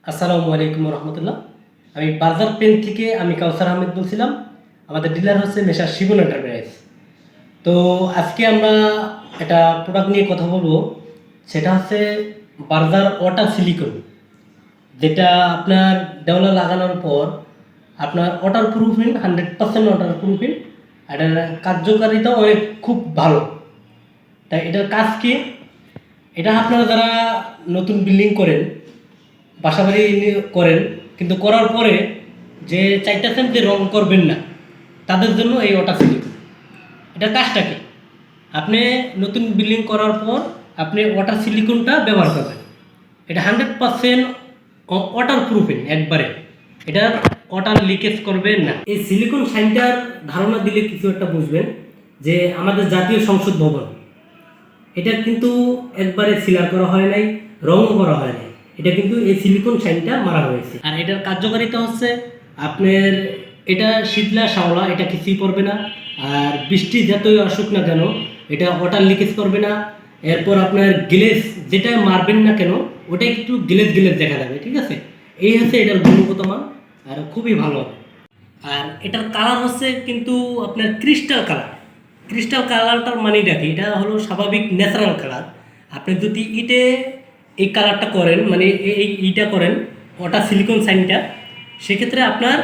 আসসালামু আলাইকুম রহমতুল্লাহ। আমি বাজার পেন থেকে আমি কাউসার আহমেদ বলছিলাম। আমাদের ডিলার হচ্ছে মেশার শিবন এন্টারপ্রাইজ। তো আজকে আমরা একটা প্রোডাক্ট নিয়ে কথা বলবো, সেটা হচ্ছে বার্জার ওয়াটার সিলিকন, যেটা আপনার দেওয়ালে লাগানোর পর আপনার ওয়াটার প্রুফিং 100% ওয়াটার প্রুফিং। এটার কার্যকারিতা অনেক খুব ভালো। তাই এটার কাজ কি, এটা আপনারা যারা নতুন বিল্ডিং করেন, বাসাবাড়ি করেন, কিন্তু করার পরে যে চাইতেছেন যে রং করবেন না, তাদের জন্য এই ওয়াটার সিলিকন। এটার কাজটা কি, আপনি নতুন বিল্ডিং করার পর আপনি ওয়াটার সিলিকনটা ব্যবহার করবেন। এটা 100% ওয়াটার প্রুফিং একবারে। এটা ওয়াটার লিকেজ করবেন না। এই সিলিকন সাইনটার ধারণা দিলে কিছু একটা বুঝবেন যে আমাদের জাতীয় সংসদ ভবন, এটা কিন্তু একবারে সিলার করা হয় নাই, রঙও করা হয় নাই। এটা কিন্তু এই সিলিকন শাইনটা মারা হয়েছে। আর এটার কার্যকারিতা হচ্ছে আপনার, এটা শীতলা শাওলা, এটা কিছুই করবে না। আর বৃষ্টি যতই আসুক না কেন, এটা ওয়াটার লিকেজ করবে না। এরপর আপনার গ্লেজ যেটা মারবেন না কেন, ওটা একটু গ্লেজ গ্লেজ দেখা যাবে, ঠিক আছে। এই হচ্ছে এটার গুণগত মান, আর খুবই ভালো হবে। আর এটার কালার হচ্ছে কিন্তু আপনার ক্রিস্টাল কালার। ক্রিস্টাল কালারটার মানেটা কি, এটা হলো স্বাভাবিক ন্যাচারাল কালার। আপনি যদি ইটে এই কালারটা করেন, মানে এই ইটা করেন ওয়াটার সিলিকন সাইনটা, সেক্ষেত্রে আপনার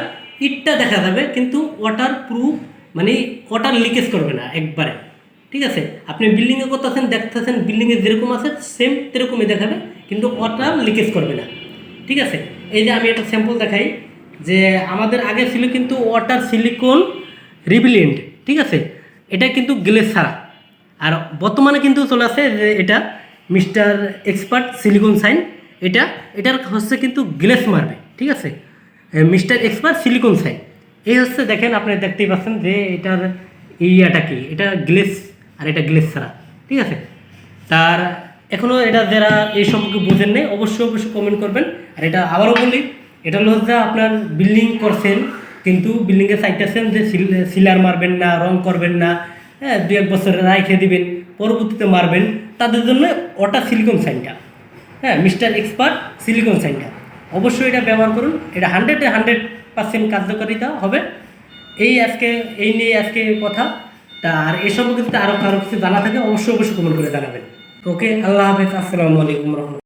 ইটটা দেখা যাবে কিন্তু ওয়াটার প্রুফ, মানে ওয়াটার লিকেজ করবে না একবারে, ঠিক আছে। আপনি বিল্ডিংয়ে করতেছেন, দেখতেছেন বিল্ডিংয়ে যেরকম আছে সেম সেরকমই দেখাবে, কিন্তু ওয়াটার লিকেজ করবে না, ঠিক আছে। এই যে আমি একটা স্যাম্পল দেখাই, যে আমাদের আগে ছিল কিন্তু ওয়াটার সিলিকন রিবিলিয়েন্ট, ঠিক আছে। এটা কিন্তু গ্লেজ ছাড়া। আর বর্তমানে কিন্তু চলে আসে যে এটা মিস্টার এক্সপার্ট সিলিকন সাইন। এটার হচ্ছে কিন্তু গ্লেজ মারবে, ঠিক আছে। মিস্টার এক্সপার্ট সিলিকন সাইন এই হচ্ছে, দেখেন আপনি দেখতেই পাচ্ছেন যে এটার ইয়াটা কি, এটা গ্লেজ আর এটা গ্লেজ ছাড়া, ঠিক আছে। তার এখনও এটা যারা এই সম্পর্কে বোঝেন নেই, অবশ্যই কমেন্ট করবেন। আর এটা আবারও বলি, এটা হলো যে আপনার বিল্ডিং করছেন কিন্তু বিল্ডিংয়ে চাইতেছেন যে সিলার মারবেন না, রং করবেন না, হ্যাঁ 2-1 বছর রাইখে দিবেন, পরবর্তীতে মারবেন, তাদের জন্য ওয়াটার সিলিকন সাইনটা, হ্যাঁ মিস্টার এক্সপার্ট সিলিকন সাইনটা অবশ্যই এটা ব্যবহার করুন। এটা 100% কার্যকারিতা হবে। এই নিয়ে আজকে কথা। আর এই সম্পর্কে যদি আরও কারো কিছু জানা থাকে অবশ্যই কমেন্ট করে জানাবেন। ওকে, আল্লাহ হাফেজ, আসসালামু আলাইকুম রহমতুল্লাহ।